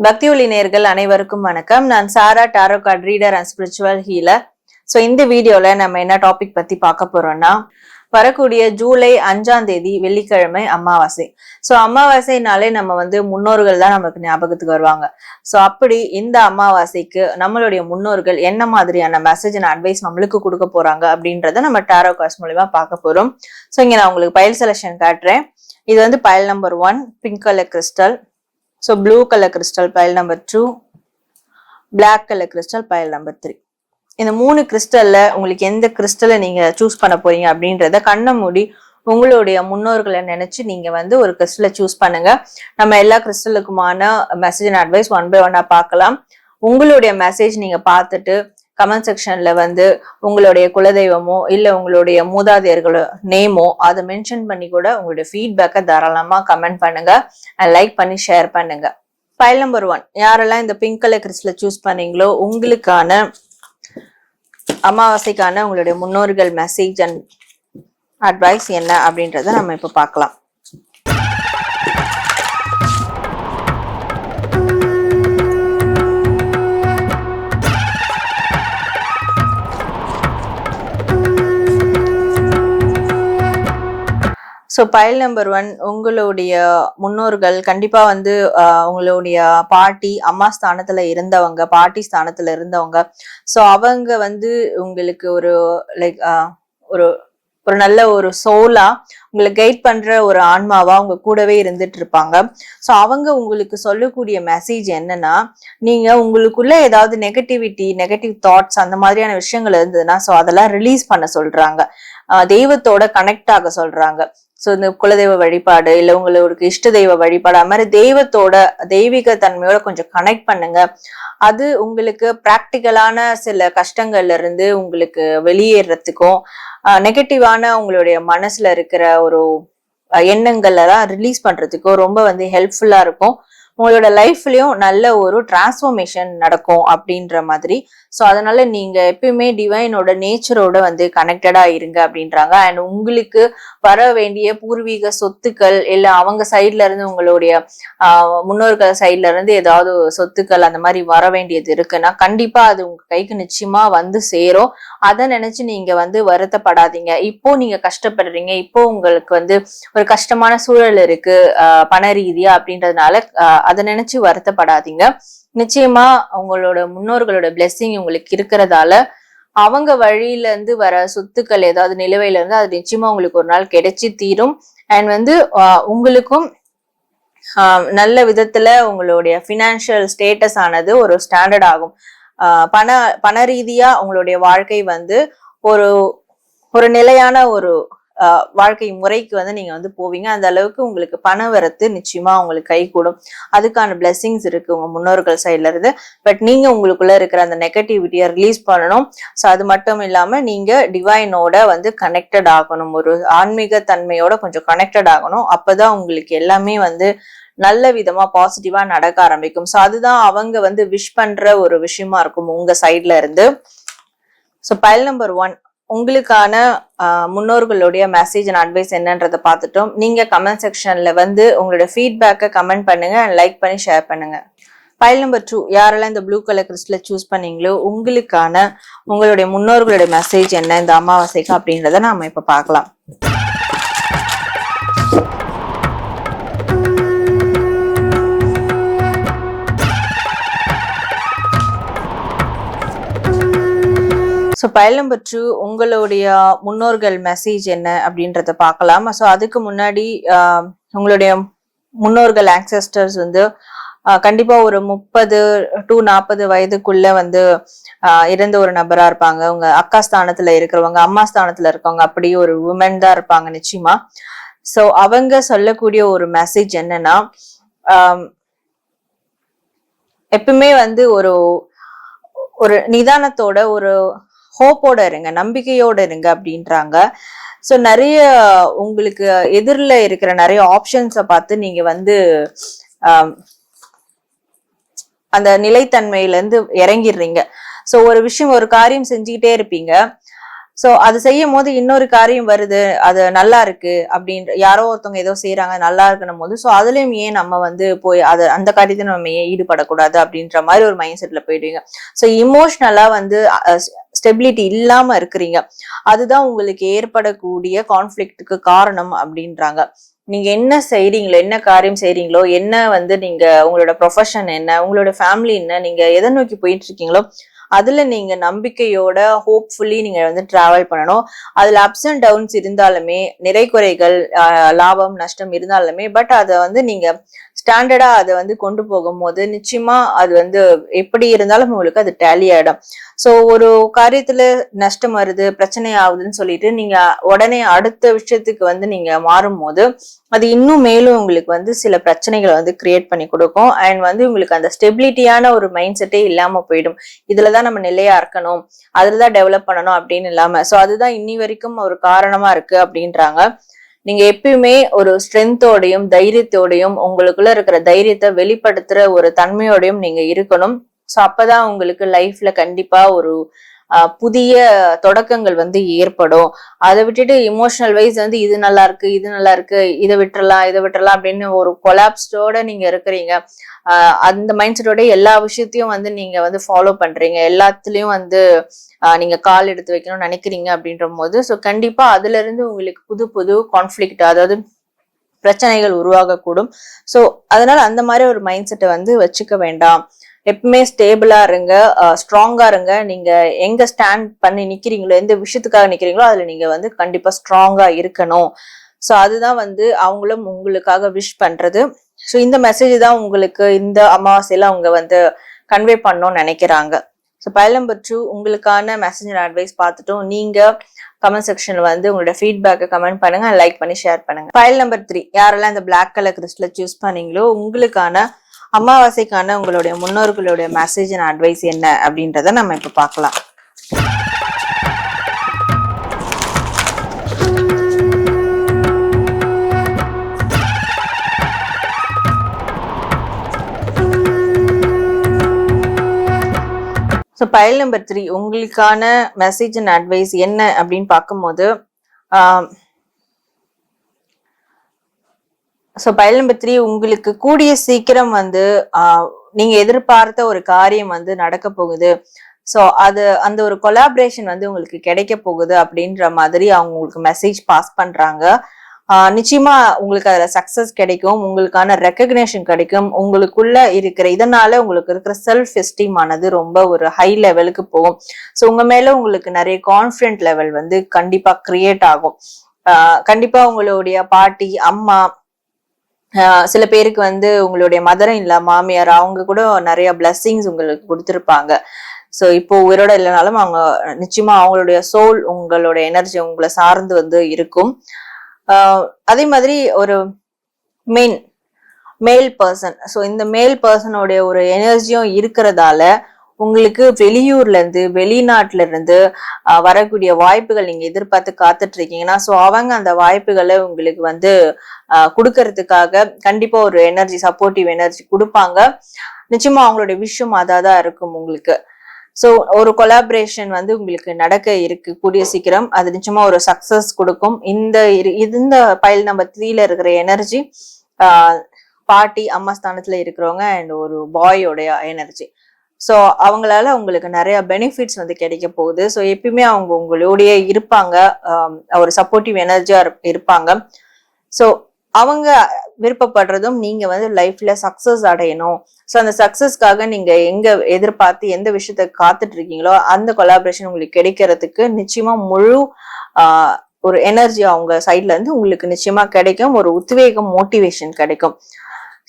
பக்தி ஒளி நேயர்கள் அனைவருக்கும் வணக்கம். நான் Sarah, tarot card reader and spiritual healer. So இந்த வீடியோல நம்ம என்ன டாபிக் பத்தி பார்க்க போறோம்னா, வரக்கூடிய ஜூலை 5ஆம் தேதி வெள்ளிக்கிழமை அமாவாசை. ஸோ அமாவாசைனாலே நம்ம முன்னோர்கள் தான் நமக்கு ஞாபகத்துக்கு வருவாங்க. ஸோ அப்படி இந்த அமாவாசைக்கு நம்மளுடைய முன்னோர்கள் என்ன மாதிரியான மெசேஜ் அண்ட் அட்வைஸ் நம்மளுக்கு கொடுக்க போறாங்க அப்படின்றத நம்ம டாரோ கார்ட்ஸ் மூலமா பார்க்க போறோம். ஸோ இங்க நான் உங்களுக்கு பைல் செலக்ஷன் காட்டுறேன். இது file number 1 pink colour crystal. So blue color crystal pile number 2, black color crystal pile number 3. இந்த 3 கிறிஸ்டல்ல உங்களுக்கு எந்த கிறிஸ்டலை நீங்க சூஸ் பண்ண போறீங்க அப்படின்றத கண்ணை மூடி உங்களுடைய முன்னோர்களை நினைச்சு நீங்க ஒரு கிறிஸ்டலை சூஸ் பண்ணுங்க. நம்ம எல்லா கிறிஸ்டலுக்குமான மெசேஜ் அண்ட் அட்வைஸ் 1 by 1 பார்க்கலாம். உங்களுடைய மெசேஜ் நீங்க பார்த்துட்டு கமெண்ட் செக்ஷன்ல உங்களுடைய குலதெய்வமோ இல்ல உங்களுடைய மூதாதையர்களோ நேமோ அதை மென்ஷன் பண்ணி கூட உங்களுடைய ஃபீட்பேக்கை தாராளமா கமெண்ட் பண்ணுங்க அண்ட் லைக் பண்ணி ஷேர் பண்ணுங்க. ஃபைல் நம்பர் 1 யாரெல்லாம் இந்த பிங்க் கலர் கிறிஸ்டலை சூஸ் பண்ணீங்களோ உங்களுக்கான அமாவாசைக்கான உங்களுடைய முன்னோர்கள் மெசேஜ் அண்ட் அட்வைஸ் என்ன அப்படின்றத நம்ம இப்ப பார்க்கலாம். ஸோ பைல் நம்பர் 1 உங்களுடைய முன்னோர்கள் கண்டிப்பா உங்களுடைய பாட்டி அம்மா ஸ்தானத்துல இருந்தவங்க, பாட்டி ஸ்தானத்துல இருந்தவங்க. ஸோ அவங்க உங்களுக்கு ஒரு லைக் ஒரு ஒரு நல்ல ஒரு சோலா உங்களை கைட் பண்ற ஒரு ஆன்மாவா உங்க கூடவே இருந்துட்டு இருப்பாங்க. ஸோ அவங்க உங்களுக்கு சொல்லக்கூடிய மெசேஜ் என்னன்னா, நீங்க உங்களுக்குள்ள ஏதாவது நெகட்டிவ் தாட்ஸ் அந்த மாதிரியான விஷயங்கள் இருந்ததுன்னா ஸோ அதெல்லாம் ரிலீஸ் பண்ண சொல்றாங்க. தெய்வத்தோட கனெக்ட் ஆக சொல்றாங்க. ஸோ இந்த குலதெய்வ வழிபாடு இல்ல உங்களுக்கு இஷ்ட தெய்வ வழிபாடு அது மாதிரி தெய்வத்தோட தெய்வீக தன்மையோட கொஞ்சம் கனெக்ட் பண்ணுங்க. அது உங்களுக்கு பிராக்டிக்கலான சில கஷ்டங்கள்ல இருந்து உங்களுக்கு வெளியேறதுக்கும் நெகட்டிவான உங்களுடைய மனசுல இருக்கிற ஒரு எண்ணங்கள் எல்லாம் ரிலீஸ் பண்றதுக்கும் ரொம்ப ஹெல்ப்ஃபுல்லா இருக்கும். உங்களோட லைஃப்லயும் நல்ல ஒரு டிரான்ஸ்ஃபர்மேஷன் நடக்கும் அப்படின்ற மாதிரி. ஸோ அதனால நீங்க எப்பயுமே டிவைனோட நேச்சரோட கனெக்டடா இருங்க அப்படின்றாங்க. அண்ட் உங்களுக்கு வர வேண்டிய பூர்வீக சொத்துக்கள் இல்ல அவங்க சைட்ல இருந்து உங்களுடைய முன்னோர்கள் சைட்ல இருந்து ஏதாவது சொத்துக்கள் அந்த மாதிரி வர வேண்டியது இருக்குன்னா கண்டிப்பா அது உங்க கைக்கு நிச்சயமா சேரும். அதை நினைச்சு நீங்க வருத்தப்படாதீங்க. இப்போ நீங்க கஷ்டப்படுறீங்க, இப்போ உங்களுக்கு ஒரு கஷ்டமான சூழல் இருக்கு பண ரீதியா அப்படின்றதுனால அதை நினைச்சு வருத்தப்படாதீங்க. நிச்சயமா உங்களோட முன்னோர்களோட பிளெஸிங் உங்களுக்கு இருக்கிறதால அவங்க வழியில இருந்து வர சொத்துக்கள் ஏதாவது நிலுவையில இருந்து அது நிச்சயமா உங்களுக்கு ஒரு நாள் கிடைச்சி தீரும். அண்ட் உங்களுக்கும் நல்ல விதத்துல உங்களுடைய பினான்சியல் ஸ்டேட்டஸ் ஆனது ஒரு ஸ்டாண்டர்ட் ஆகும். பண ரீதியா உங்களுடைய வாழ்க்கை ஒரு ஒரு நிலையான ஒரு வாழ்க்கை முறைக்கு நீங்க போவீங்க. அந்த அளவுக்கு உங்களுக்கு பண வரத்து நிச்சயமா உங்களுக்கு கை கூடும். அதுக்கான பிளெஸிங்ஸ் இருக்கு உங்க முன்னோர்கள் சைட்ல இருந்து. பட் நீங்க உங்களுக்குள்ள இருக்கிற அந்த நெகட்டிவிட்டியை ரிலீஸ் பண்ணணும். ஸோ அது மட்டும் இல்லாம நீங்க டிவைனோட கனெக்டட் ஆகணும், ஒரு ஆன்மீக தன்மையோட கொஞ்சம் கனெக்டட் ஆகணும். அப்பதான் உங்களுக்கு எல்லாமே நல்ல விதமா பாசிட்டிவா நடக்க ஆரம்பிக்கும். ஸோ அதுதான் அவங்க விஷ் பண்ற ஒரு விஷயமா இருக்கும் உங்க சைட்ல இருந்து. ஸோ பைல் நம்பர் 1 உங்களுக்கான முன்னோர்களுடைய மெசேஜ் அண்ட் அட்வைஸ் என்னன்றதை பார்த்துட்டோம். நீங்க கமெண்ட் செக்ஷன்ல உங்களோட ஃபீட்பேக்கை கமெண்ட் பண்ணுங்க அண்ட் லைக் பண்ணி ஷேர் பண்ணுங்க. ஃபைல் நம்பர் 2 யாரெல்லாம் இந்த ப்ளூ கலர் கிறிஸ்டலை சூஸ் பண்ணீங்களோ உங்களுக்கான உங்களுடைய முன்னோர்களுடைய மெசேஜ் என்ன இந்த அமாவாசைக்கு அப்படின்றத நாம இப்ப பார்க்கலாம். ஸோ பைல் நம்பர் 2 உங்களுடைய முன்னோர்கள் மெசேஜ் என்ன அப்படின்றத பார்க்கலாம். ஸோ அதுக்கு முன்னாடி உங்களுடைய முன்னோர்கள் ஆன்செஸ்டர்ஸ் கண்டிப்பா ஒரு 30 to 40 வயதுக்குள்ள இறந்த ஒரு நபரா இருப்பாங்க. உங்க அக்கா ஸ்தானத்துல இருக்கிறவங்க, அம்மா ஸ்தானத்துல இருக்கவங்க, அப்படி ஒரு உமன் தான் இருப்பாங்க நிச்சயமா. ஸோ அவங்க சொல்லக்கூடிய ஒரு மெசேஜ் என்னன்னா, எப்பவுமே ஒரு ஒரு நிதானத்தோட ஒரு ஹோப்போட இருங்க, நம்பிக்கையோட இருங்க அப்படின்றாங்க. ஸோ நிறைய உங்களுக்கு எதிரில் இருக்கிற நிறைய ஆப்ஷன்ஸை பார்த்து நீங்க அந்த நிலைத்தன்மையில இருந்து இறங்கிடுறீங்க. ஸோ ஒரு காரியம் செஞ்சுக்கிட்டே இருப்பீங்க. சோ அது செய்யும் போது இன்னொரு காரியம் வருது, அது நல்லா இருக்கு அப்படின்ற யாரோ ஒருத்தவங்க ஏதோ செய்யறாங்க நல்லா இருக்கணும் போது, சோ அதுலயும் ஏன் நம்ம வந்து போய் அது அந்த காரியத்தை நம்ம ஏன் ஈடுபடக்கூடாது அப்படின்ற மாதிரி ஒரு மைண்ட் செட்ல போயிடுவீங்க. சோ இமோஷனலா வந்து ஸ்டெபிலிட்டி இல்லாம இருக்கிறீங்க. அதுதான் உங்களுக்கு ஏற்படக்கூடிய கான்ஃபிளிக்ட்டுக்கு காரணம் அப்படின்றாங்க. நீங்க என்ன செய்றீங்களோ, என்ன காரியம் செய்றீங்களோ, என்ன வந்து நீங்க உங்களோட ப்ரொஃபஷன் என்ன, உங்களோட ஃபேமிலி என்ன, நீங்க எதை நோக்கி போயிட்டு இருக்கீங்களோ அதுல நீங்க நம்பிக்கையோட ஹோப்ஃபுல்லி நீங்க வந்து டிராவல் பண்ணணும். அதுல அப்ஸ் அண்ட் டவுன்ஸ் இருந்தாலுமே, நிறை குறைகள், லாபம் நஷ்டம் இருந்தாலுமே, பட் அதை வந்து நீங்க ஸ்டாண்டர்டா அதை வந்து கொண்டு போகும்போது நிச்சயமா அது வந்து எப்படி இருந்தாலும் உங்களுக்கு அது டேலி ஆயிடும். சோ ஒரு காரியத்துல நஷ்டம் வருது, பிரச்சனை ஆகுதுன்னு சொல்லிட்டு நீங்க உடனே அடுத்த விஷயத்துக்கு வந்து நீங்க மாறும் போது அது இன்னும் மேலும் உங்களுக்கு வந்து சில பிரச்சனைகளை வந்து கிரியேட் பண்ணி கொடுக்கும். அண்ட் வந்து உங்களுக்கு அந்த ஸ்டெபிலிட்டியான ஒரு மைண்ட் செட்டே இல்லாம போயிடும். இதுலதான் நம்ம நிலையா இருக்கணும், அதுலதான் டெவலப் பண்ணணும் அப்படின்னு இல்லாம. சோ அதுதான் இன்னி வரைக்கும் ஒரு காரணமா இருக்கு அப்படின்றாங்க. நீங்க எப்பயுமே ஒரு ஸ்ட்ரென்த்தோடையும் தைரியத்தோடையும் உங்களுக்குள்ள இருக்கிற தைரியத்தை வெளிப்படுத்துற ஒரு தன்மையோடையும் நீங்க இருக்கணும். சோ அப்பதான் உங்களுக்கு லைஃப்ல கண்டிப்பா ஒரு புதிய தொடக்கங்கள் வந்து ஏற்படும். அதை விட்டுட்டு இமோஷனல் வைஸ் வந்து இது நல்லா இருக்கு, இது நல்லா இருக்கு, இதை விட்டுறலாம் அப்படின்னு ஒரு கொலாப்ஸ்டோட நீங்க இருக்கிறீங்க. அந்த மைண்ட் செட்டோட எல்லா விஷயத்தையும் வந்து நீங்க வந்து ஃபாலோ பண்றீங்க, எல்லாத்துலயும் வந்து நீங்க கால் எடுத்து வைக்கணும்னு நினைக்கிறீங்க அப்படின்ற போது ஸோ கண்டிப்பா அதுல இருந்து உங்களுக்கு புது புது கான்ஃபிளிக்ட், அதாவது பிரச்சனைகள் உருவாகக்கூடும். ஸோ அதனால அந்த மாதிரி ஒரு மைண்ட் செட்டை வந்து வச்சுக்க வேண்டாம். எப்பவுமே ஸ்டேபிளா இருங்க, ஸ்ட்ராங்கா இருங்க. நீங்க எங்க ஸ்டாண்ட் பண்ணி நிக்கிறீங்களோ, எந்த விஷயத்துக்காக நிக்கிறீங்களோ அதுல நீங்க வந்து கண்டிப்பா ஸ்ட்ராங்கா இருக்கணும். ஸோ அதுதான் வந்து அவங்களும் உங்களுக்காக விஷ் பண்றது. ஸோ இந்த மெசேஜ் தான் உங்களுக்கு இந்த அமாவாசையில அவங்க வந்து கன்வே பண்ணணும்னு நினைக்கிறாங்க. ஸோ பைல் நம்பர் 2 உங்களுக்கான மெசேஜ் அண்ட் அட்வைஸ் பார்த்துட்டோம். நீங்க கமெண்ட் செக்ஷன்ல வந்து உங்களோட ஃபீட்பேக்கை கமெண்ட் பண்ணுங்க, லைக் பண்ணி ஷேர் பண்ணுங்க. பைல் நம்பர் 3 யாரெல்லாம் இந்த பிளாக் கலர் கிறிஸ்டலை சூஸ் பண்ணீங்களோ உங்களுக்கான அமாவாசைக்கான உங்களுடைய முன்னோர்களுடைய மெசேஜ் அண்ட் அட்வைஸ் என்ன அப்படின்றத நம்ம இப்ப பார்க்கலாம். ஸோ பைல் நம்பர் 3 உங்களுக்கான மெசேஜ் அண்ட் அட்வைஸ் என்ன அப்படின்னு பார்க்கும்போது ஸோ பைல் நம்பர் 3 உங்களுக்கு கூடிய சீக்கிரம் வந்து நீங்க எதிர்பார்த்த ஒரு காரியம் வந்து நடக்க போகுது. ஸோ அது அந்த ஒரு கொலாபரேஷன் வந்து உங்களுக்கு கிடைக்க போகுது அப்படின்ற மாதிரி அவங்க உங்களுக்கு மெசேஜ் பாஸ் பண்றாங்க. நிச்சயமா உங்களுக்கு அதுல சக்சஸ் கிடைக்கும், உங்களுக்கான ரெக்கக்னேஷன் கிடைக்கும். உங்களுக்குள்ள இருக்கிற இதனால உங்களுக்கு இருக்கிற செல்ஃப் எஸ்டீம் ஆனது ரொம்ப ஒரு ஹை லெவலுக்கு போகும். ஸோ உங்க மேல உங்களுக்கு நிறைய கான்ஃபிடென்ட் லெவல் வந்து கண்டிப்பா கிரியேட் ஆகும். கண்டிப்பா உங்களுடைய பாட்டி, அம்மா, சில பேருக்கு வந்து உங்களுடைய மதரும் இல்ல மாமியார் அவங்க கூட நிறைய பிளஸ்ஸிங்ஸ் உங்களுக்கு கொடுத்துருப்பாங்க. ஸோ இப்போ உயிரோட இல்லைனாலும் அவங்க நிச்சயமா அவங்களுடைய சோல் உங்களோட எனர்ஜி உங்களை சார்ந்து வந்து இருக்கும். அதே மாதிரி ஒரு மேல் பர்சன், ஸோ இந்த மேல் பர்சனோடைய ஒரு எனர்ஜியும் இருக்கிறதால உங்களுக்கு வெளியூர்ல இருந்து வெளிநாட்டுல இருந்து வரக்கூடிய வாய்ப்புகள் நீங்க எதிர்பார்த்து காத்துட்டு இருக்கீங்கன்னா ஸோ அவங்க அந்த வாய்ப்புகளை உங்களுக்கு வந்து கொடுக்கறதுக்காக கண்டிப்பா ஒரு எனர்ஜி, சப்போர்ட்டிவ் எனர்ஜி கொடுப்பாங்க. நிச்சயமா அவங்களுடைய விஷயம் அதாதான் இருக்கும் உங்களுக்கு. ஸோ ஒரு கொலாபரேஷன் வந்து உங்களுக்கு நடக்க இருக்கு கூடிய சீக்கிரம். அது நிச்சயமா ஒரு சக்சஸ் கொடுக்கும். இந்த பைல் நம்பர் 3ல இருக்கிற எனர்ஜி பாட்டி, அம்மா ஸ்தானத்துல இருக்கிறவங்க அண்ட் ஒரு பாயோடைய எனர்ஜி. ஸோ அவங்களால உங்களுக்கு நிறைய பெனிஃபிட்ஸ் வந்து கிடைக்க போகுது. ஸோ எப்பயுமே அவங்க உங்களோடய இருப்பாங்க, ஒரு சப்போர்ட்டிவ் எனர்ஜியா இருப்பாங்க. ஸோ அவங்க விருப்பப்படுறதும் நீங்க வந்து லைஃப்ல சக்சஸ் அடையணும். ஸோ அந்த சக்சஸ்க்காக நீங்க எங்க எதிர்பார்த்து எந்த விஷயத்த காத்துட்டு இருக்கீங்களோ அந்த கொலாபரேஷன் உங்களுக்கு கிடைக்கிறதுக்கு நிச்சயமா முழு ஒரு எனர்ஜி அவங்க சைட்ல இருந்து உங்களுக்கு நிச்சயமா கிடைக்கும். ஒரு உத்வேகம், மோட்டிவேஷன் கிடைக்கும்.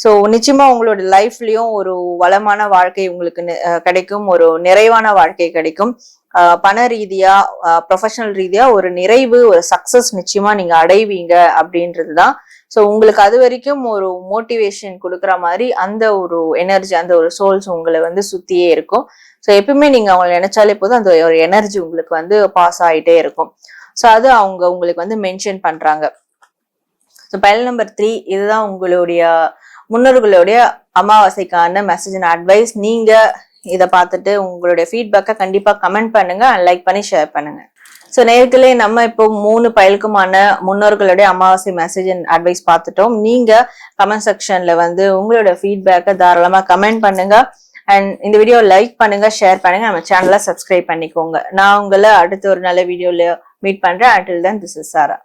ஸோ நிச்சயமா உங்களோட லைஃப்லயும் ஒரு வளமான வாழ்க்கை உங்களுக்கு கிடைக்கும், ஒரு நிறைவான வாழ்க்கை கிடைக்கும். பண ரீதியா, ப்ரொஃபஷனல் ரீதியா ஒரு நிறைவு, ஒரு சக்சஸ் நிச்சயமா நீங்க அடைவீங்க அப்படின்றதுதான். ஸோ உங்களுக்கு அது வரைக்கும் ஒரு மோட்டிவேஷன் கொடுக்குற மாதிரி அந்த ஒரு எனர்ஜி, அந்த ஒரு சோல்ஸ் உங்களை வந்து சுத்தியே இருக்கும். ஸோ எப்பவுமே நீங்க அவங்களை நினைச்சாலே போதும் அந்த ஒரு எனர்ஜி உங்களுக்கு வந்து பாஸ் ஆகிட்டே இருக்கும். ஸோ அது அவங்க உங்களுக்கு வந்து மென்ஷன் பண்றாங்க. ஸோ பைல் நம்பர் 3 இதுதான் உங்களுடைய முன்னோர்களுடைய அமாவாசைக்கான மெசேஜ் அண்ட் அட்வைஸ். நீங்க இதை பார்த்துட்டு உங்களுடைய ஃபீட்பேக்கை கண்டிப்பா கமெண்ட் பண்ணுங்க, லைக் பண்ணி ஷேர் பண்ணுங்க. சோ நேர்களே, நம்ம இப்போ 3 பயலுக்குமான முன்னோர்களுடைய அமாவாசை மெசேஜ் அண்ட் அட்வைஸ் பார்த்துட்டோம். நீங்க கமெண்ட் செக்ஷன்ல வந்து உங்களோட ஃபீட்பேக்கை தாராளமா கமெண்ட் பண்ணுங்க. அண்ட் இந்த வீடியோ லைக் பண்ணுங்க, ஷேர் பண்ணுங்க, நம்ம சேனலை சப்ஸ்கிரைப் பண்ணிக்கோங்க. நான் உங்களை அடுத்த ஒரு நல்ல வீடியோல மீட் பண்றேன். until then, this is Sara.